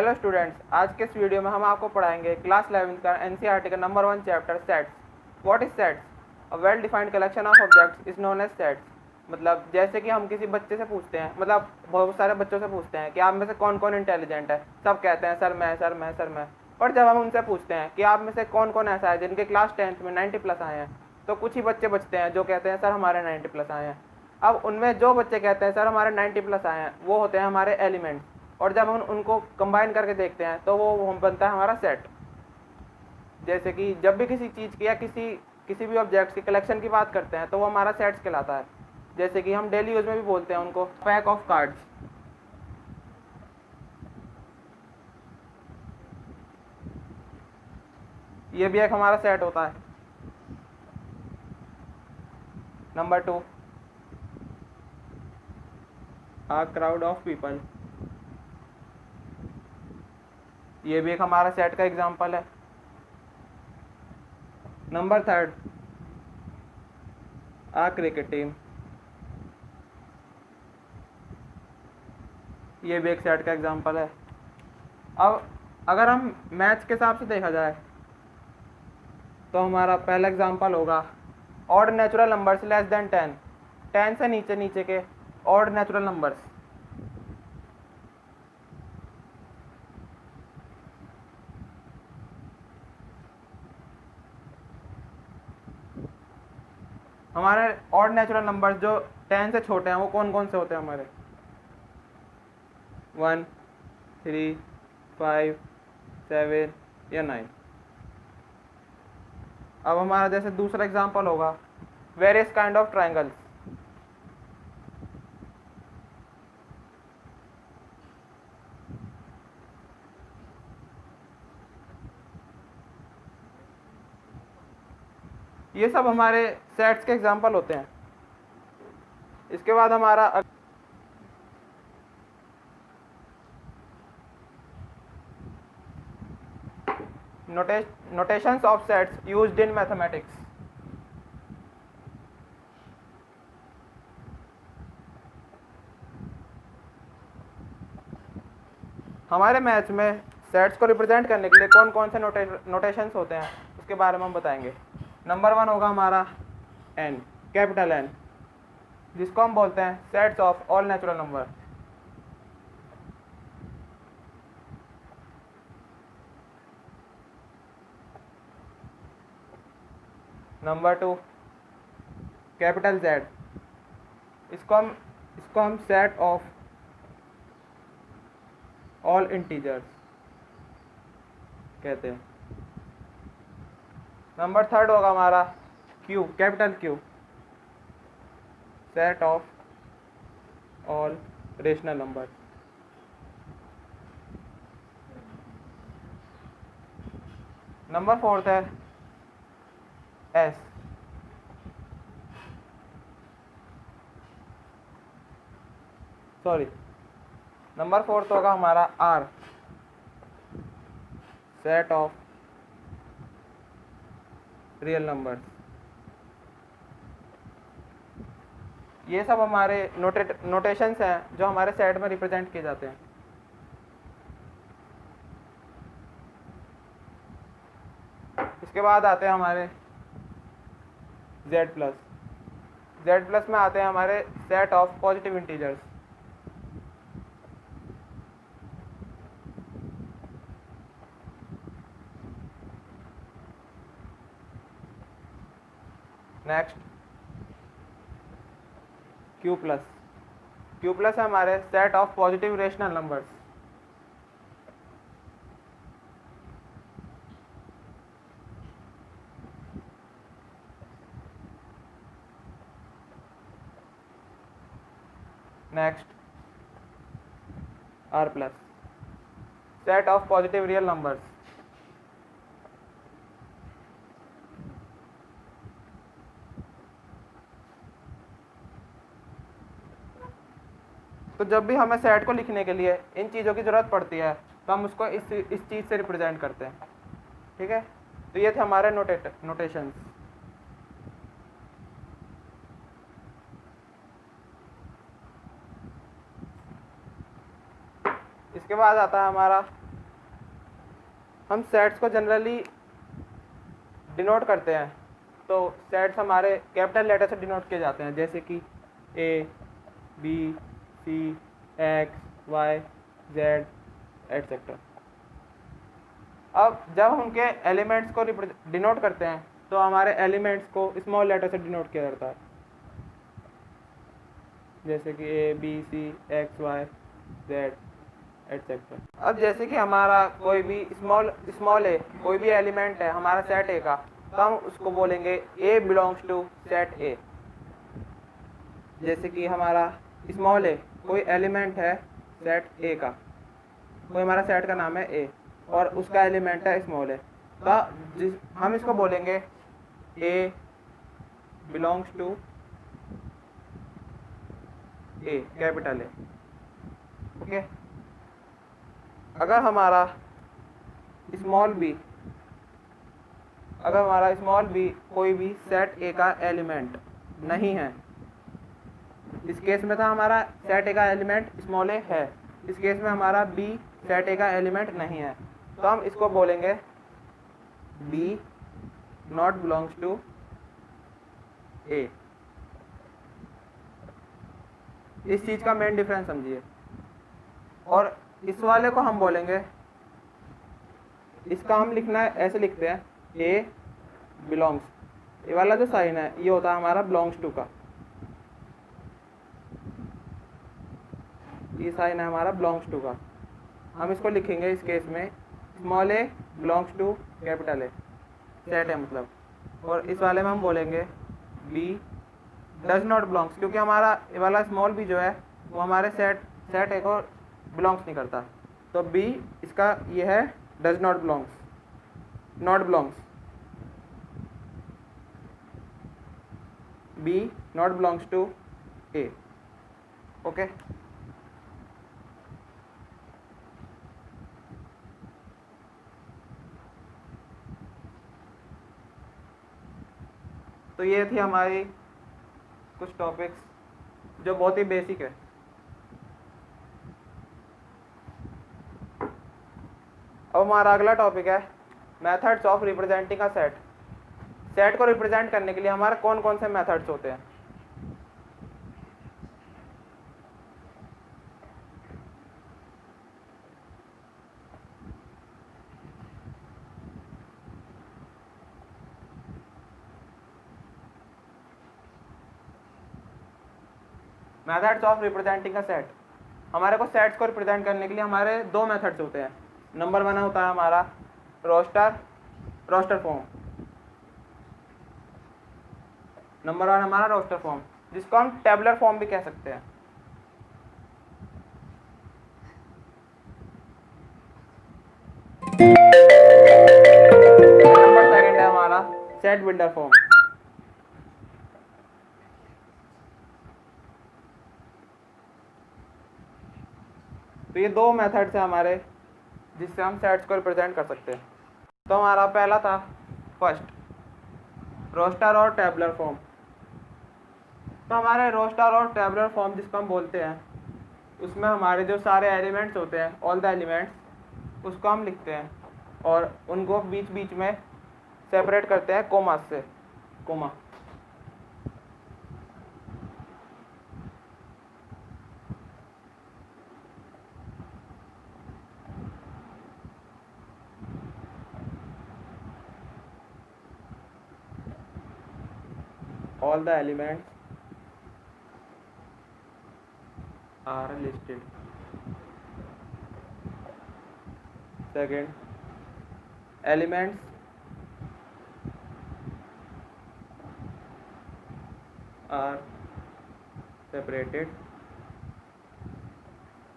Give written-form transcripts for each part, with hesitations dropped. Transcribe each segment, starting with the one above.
Hello students, आज के इस वीडियो में हम आपको पढ़ाएंगे क्लास 11 का एनसीईआरटी का number 1 chapter sets. What is sets? A well defined collection of objects is known as sets. मतलब जैसे कि हम किसी बच्चे से पूछते हैं, मतलब बहुत सारे बच्चों से पूछते हैं कि आप में से कौन कौन इंटेलिजेंट है। सब कहते हैं सर मैं, सर मैं, सर मैं। और जब हम उनसे पूछते हैं कि आप में से कौन कौन ऐसा है जिनके क्लास 10th में 90 प्लस आए हैं, तो कुछ ही बच्चे बचते हैं जो कहते हैं सर हमारे 90 प्लस आए हैं। अब उनमें जो बच्चे कहते हैं सर हमारे 90 प्लस आए हैं, वो होते हैं हमारे एलिमेंट्स। और जब हम उनको कंबाइन करके देखते हैं तो वो बनता है हमारा सेट। जैसे कि जब भी किसी चीज़ की या किसी भी ऑब्जेक्ट्स की कलेक्शन की बात करते हैं तो वो हमारा सेट्स कहलाता है। जैसे कि हम डेली यूज में भी बोलते हैं उनको पैक ऑफ कार्ड्स। ये भी एक हमारा सेट होता है। Number 2, a crowd of people. ये भी एक हमारा सेट का एग्जाम्पल है। नंबर 3, अ क्रिकेट टीम। ये भी एक सेट का एग्जाम्पल है। अब अगर हम मैथ्स के हिसाब से देखा जाए तो हमारा पहला एग्जाम्पल होगा odd natural numbers less than 10। 10 से नीचे नीचे के ऑड नेचुरल नंबर्स। हमारे ऑड नेचुरल नंबर्स जो 10 से छोटे हैं वो कौन कौन से होते हैं हमारे? 1, 3, 5, 7 या 9। अब हमारा जैसे दूसरा एग्जाम्पल होगा वेरियस काइंड ऑफ ट्राइंगल्स। ये सब हमारे सेट्स के एग्जाम्पल होते हैं। इसके बाद हमारा notations of sets used in mathematics. हमारे मैथ्स में सेट्स को रिप्रेजेंट करने के लिए कौन कौन से नोटेशंस होते हैं उसके बारे में हम बताएंगे। नंबर 1 होगा हमारा एन, कैपिटल एन, जिसको हम बोलते हैं sets of all natural number. Number 2, capital Z, इसको हम सेट ऑफ ऑल इंटीजर्स कहते हैं। नंबर 3 होगा हमारा Q, capital Q, set of all rational number. Number 4 है एस, सॉरी नंबर 4 होगा हमारा R, set of real numbers. ये सब हमारे नोटेशंस हैं जो हमारे सेट में रिप्रेजेंट किए जाते हैं। इसके बाद आते हैं हमारे जेड प्लस। जेड प्लस में आते हैं हमारे set of positive integers. Next Q plus. Q plus है हमारे set of positive rational numbers. Next R plus, set of positive real numbers. तो जब भी हमें सेट को लिखने के लिए इन चीज़ों की ज़रूरत पड़ती है तो हम उसको इस चीज़ से रिप्रेजेंट करते हैं। ठीक है, तो ये थे हमारे नोटेशंस। इसके बाद आता है हमारा हम सेट्स को जनरली डिनोट करते हैं, तो सेट्स हमारे कैपिटल लेटर से डिनोट किए जाते हैं, जैसे कि ए, बी, सी, एक्स, वाई, जेड एटसेट्रा। अब जब हम उनके एलिमेंट्स को डिनोट करते हैं तो हमारे एलिमेंट्स को स्मॉल लेटर से डिनोट किया जाता है, जैसे कि ए, बी, सी, एक्स, वाई, जेड एटसेट्रा। अब जैसे कि हमारा कोई भी स्मॉल ए कोई भी एलिमेंट है हमारा सेट ए का, तो हम उसको बोलेंगे ए बिलोंग्स टू सेट ए। जैसे कि हमारा स्मॉल ए कोई एलिमेंट है सेट ए का, कोई हमारा सेट का नाम है ए और उसका एलिमेंट है स्मॉल ए, तो हम इसको बोलेंगे A belongs to A, capital A. Okay. अगर हमारा स्मॉल बी कोई भी सेट ए का एलिमेंट नहीं है, इस केस में था हमारा सेट ए का एलिमेंट स्मॉल ए है, इस केस में हमारा बी सेट ए का एलिमेंट नहीं है, तो हम इसको बोलेंगे बी नॉट बिलोंग्स टू ए। इस चीज का मेन डिफरेंस समझिए। और इस वाले को हम बोलेंगे, इसका हम लिखना है ऐसे लिखते हैं ए बिलोंग्स, ये वाला जो साइन है ये होता है हमारा बिलोंग्स टू का, ये साइन है हमारा बिलोंग्स टू का। हम इसको लिखेंगे इस केस में small a belongs to capital A, set है मतलब। और इस वाले में हम बोलेंगे बी डज नॉट बिलोंग्स, क्योंकि हमारा ये वाला स्मॉल बी जो है वो हमारे सेट ए को बिलोंग्स नहीं करता, तो बी इसका ये है does not belongs, B not belongs to A. Okay. तो ये थी हमारी कुछ टॉपिक्स जो बहुत ही बेसिक है। अब हमारा अगला टॉपिक है methods of representing a set. Set को रिप्रेजेंट करने के लिए हमारे कौन कौन से मेथड्स होते हैं। Methods of representing a set, हमारे को सेट्स को रिप्रेजेंट करने के लिए हमारे दो मेथड्स होते हैं। नंबर 1 होता है हमारा रोस्टर फॉर्म। नंबर 1 हमारा रोस्टर फॉर्म, जिसको हम टेबुलर फॉर्म भी कह सकते हैं। नंबर 2 है हमारा सेट बिल्डर फॉर्म। तो ये दो मेथड्स हैं हमारे जिससे हम सेट्स को रिप्रेजेंट कर सकते हैं। तो हमारा पहला था फर्स्ट रोस्टर और टेबुलर फॉर्म। तो हमारे रोस्टर और टेबुलर फॉर्म जिसको हम बोलते हैं, उसमें हमारे जो सारे एलिमेंट्स होते हैं, ऑल द एलिमेंट्स, उसको हम लिखते हैं और उनको बीच बीच में सेपरेट करते हैं कोमा से, coma. All the elements are listed. Second, elements are separated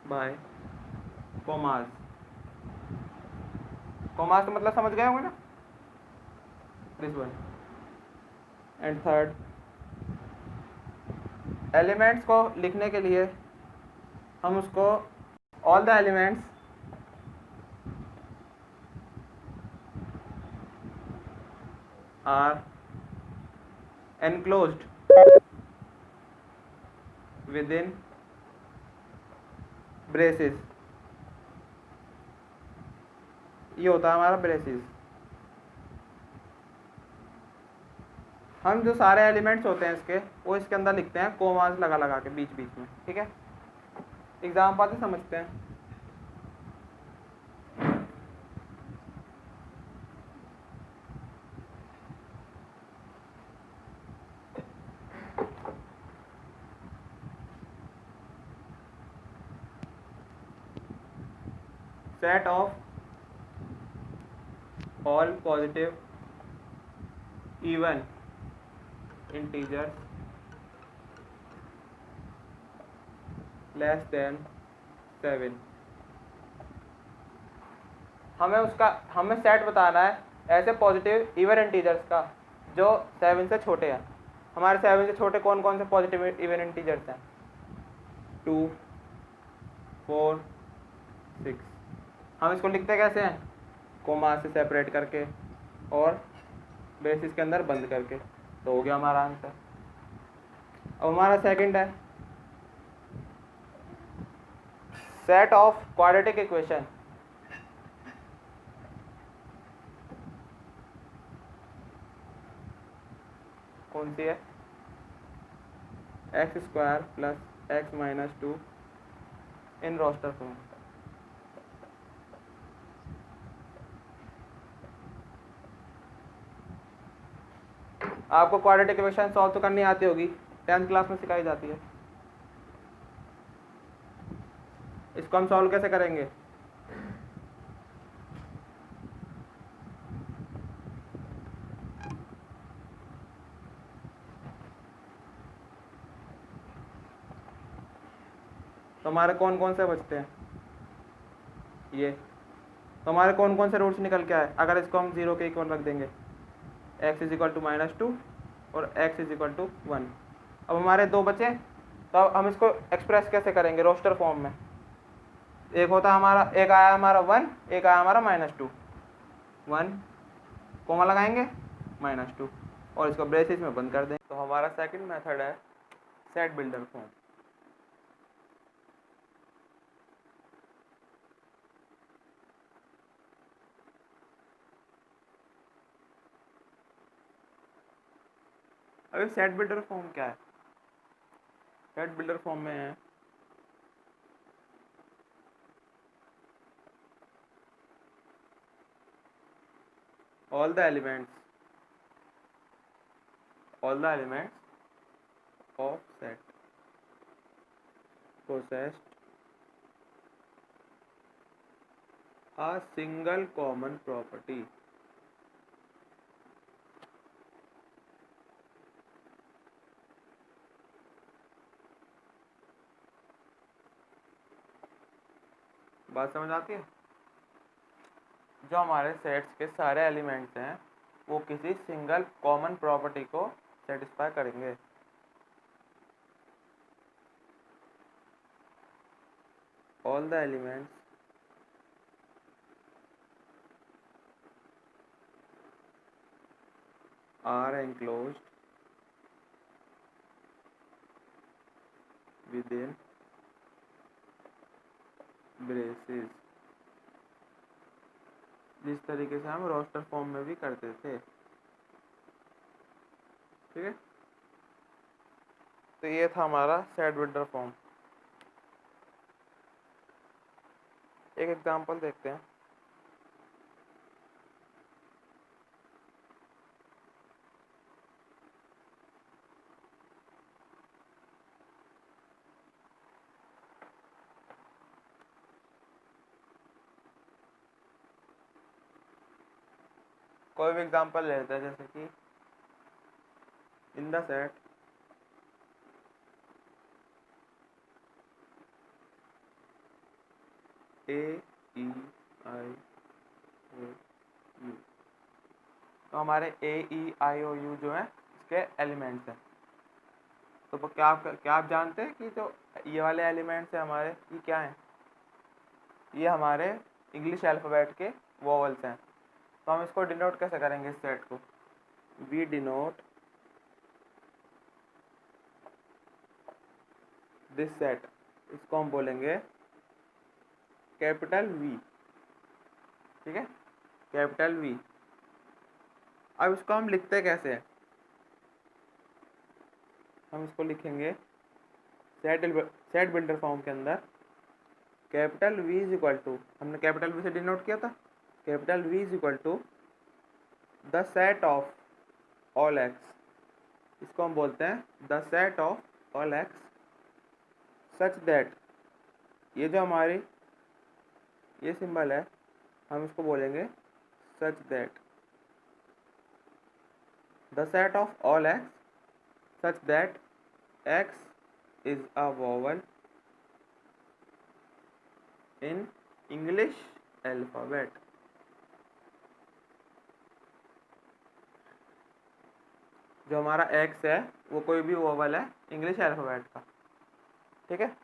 by commas. commas का मतलब समझ गए होंगे ना, this one. And third, elements को लिखने के लिए हम उसको all the elements are enclosed within braces ये होता है हमारा ब्रेसिस। हम जो सारे एलिमेंट्स होते हैं इसके, वो इसके अंदर लिखते हैं कोमास लगा लगा के बीच बीच में, ठीक है। एग्जाम्पल से समझते हैं। Set of all positive even integers less than 7। हमें सेट बताना है ऐसे पॉजिटिव इवन इंटीजर्स का जो 7 से छोटे हैं। हमारे 7 से छोटे कौन कौन से पॉजिटिव इवन इंटीजर्स हैं? 2, 4, 6। हम इसको लिखते कैसे हैं? कोमा से सेपरेट करके और बेसिस के अंदर बंद करके। तो हो गया हमारा आंसर। अब हमारा सेकंड है सेट ऑफ क्वाड्रेटिक इक्वेशन। कौन सी है? x square plus x minus 2 in roster form. आपको क्वाड्रेटिक इक्वेशन सॉल्व तो करनी आती होगी, 10th क्लास में सिखाई जाती है। इसको हम सॉल्व कैसे करेंगे? तो हमारे कौन कौन से बचते हैं? ये तो हमारे कौन कौन से रूट्स निकल के आए अगर इसको हम 0 के इक्वल रख देंगे? x इज इक्वल टू -2 और x इज इक्वल टू 1। अब हमारे दो बचे, तो अब हम इसको एक्सप्रेस कैसे करेंगे रोस्टर फॉर्म में? एक होता हमारा, एक आया हमारा 1, एक आया हमारा -2। 1 कोमा लगाएंगे -2 और इसको ब्रेसिस में बंद कर देंगे। तो हमारा सेकंड मेथड है सेट बिल्डर फॉर्म। अभी सेट बिल्डर फॉर्म क्या है? सेट बिल्डर फॉर्म में है all the elements of set possessed a single common property। बात समझ आती है? जो हमारे सेट्स के सारे एलिमेंट्स हैं वो किसी सिंगल कॉमन प्रॉपर्टी को सेटिस्फाई करेंगे। All the elements are enclosed within braces, जिस तरीके से हम रोस्टर फॉर्म में भी करते थे, ठीक है। तो ये था हमारा सेट बिल्डर फॉर्म। एक एग्जांपल देखते हैं। कोई भी एग्जांपल ले लेते हैं, जैसे कि in the set A E I O U. तो हमारे ए ई आई ओ यू जो है इसके एलिमेंट्स हैं। तो क्या आप जानते हैं कि जो ये वाले एलिमेंट्स हैं हमारे, ये क्या हैं? ये हमारे इंग्लिश अल्फ़ाबेट के वोवल्स हैं। तो हम इसको डिनोट कैसे करेंगे इस सेट को? वी डिनोट दिस सेट, इसको हम बोलेंगे कैपिटल वी, ठीक है। Capital V. अब इसको हम लिखते कैसे हैं? हम इसको लिखेंगे सेट बिल्डर फॉर्म के अंदर capital V is equal to, हमने कैपिटल वी से डिनोट किया था, capital V is equal to the set of all x. इसको हम बोलते हैं the set of all x such that, ये जो हमारी ये सिंबल है हम इसको बोलेंगे such that, the set of all x such that x is a vowel in English alphabet. जो हमारा एक्स है वो कोई भी वोवल है इंग्लिश अल्फाबेट का, ठीक है।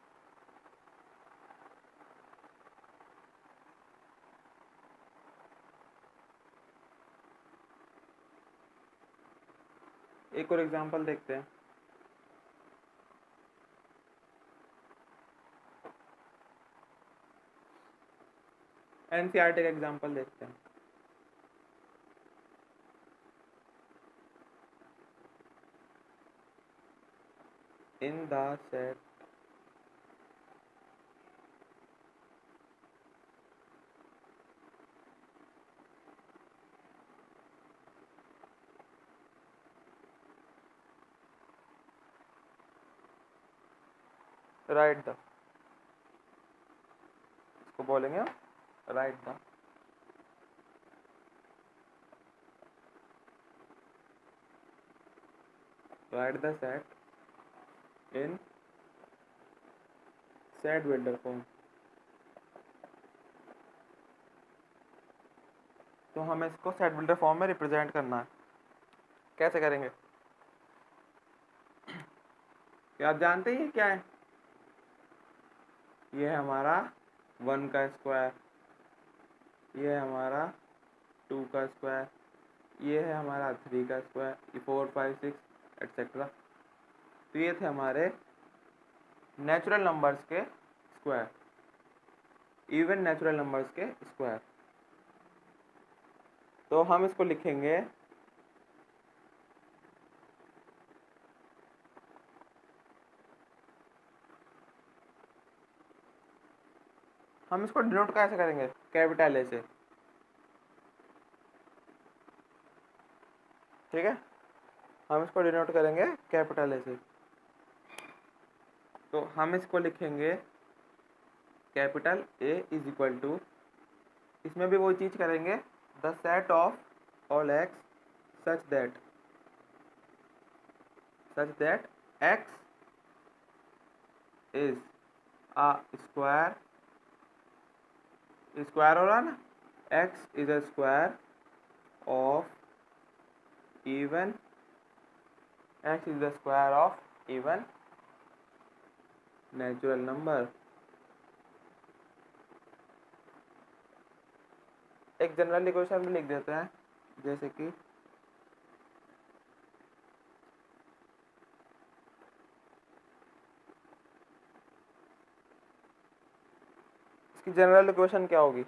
एक और एग्जांपल देखते हैं। एनसीईआरटी का एग्जांपल देखते हैं। इन द सेट राइट द, इसको बोलेंगे हम right the, right the set in set builder form. तो हमें इसको सेट बिल्डर फॉर्म में रिप्रेजेंट करना है। कैसे करेंगे? क्या आप जानते हैं क्या है? ये है हमारा 1 का स्क्वायर, ये है हमारा 2 का स्क्वायर, ये है हमारा 3 का स्क्वायर, ये 4 5 6 एट्सेट्रा। तो ये थे हमारे नेचुरल नंबर्स के स्क्वायर, इवन नेचुरल नंबर्स के स्क्वायर। तो हम इसको लिखेंगे हम इसको डिनोट कैसे करेंगे? कैपिटल ए से, ठीक है। हम इसको डिनोट करेंगे कैपिटल ए से। तो हम इसको लिखेंगे capital A is equal to, इसमें भी वही चीज़ करेंगे, the set of all x such that x is a square, square हो रहा है ना, x is a square of even, x is the square of even natural number. एक जनरल इक्वेशन भी लिख देते हैं, जैसे कि इसकी जनरल इक्वेशन क्या होगी?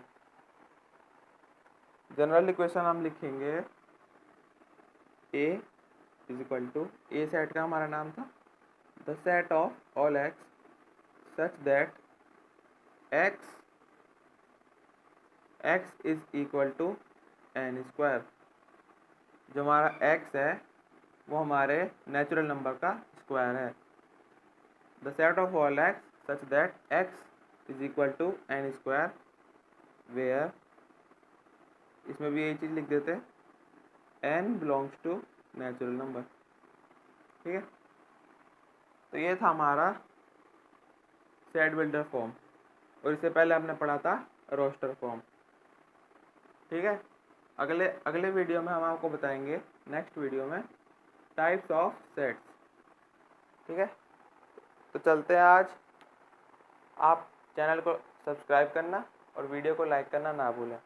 जनरल इक्वेशन हम लिखेंगे A is equal to, A set का हमारा नाम था, the set of all x such that x is equal to n square. जो हमारा एक्स है वो हमारे नेचुरल नंबर का स्क्वायर है। The set of all x such that x is equal to n square, where, इसमें भी यही चीज़ लिख देते हैं, n belongs to natural number, ठीक है। तो ये था हमारा सेट बिल्डर फॉर्म, और इससे पहले हमने पढ़ा था रोस्टर फॉर्म, ठीक है। अगले अगले वीडियो में हम आपको बताएंगे, नेक्स्ट वीडियो में, टाइप्स ऑफ सेट्स, ठीक है। तो चलते हैं आज। आप चैनल को सब्सक्राइब करना और वीडियो को लाइक करना ना भूलें।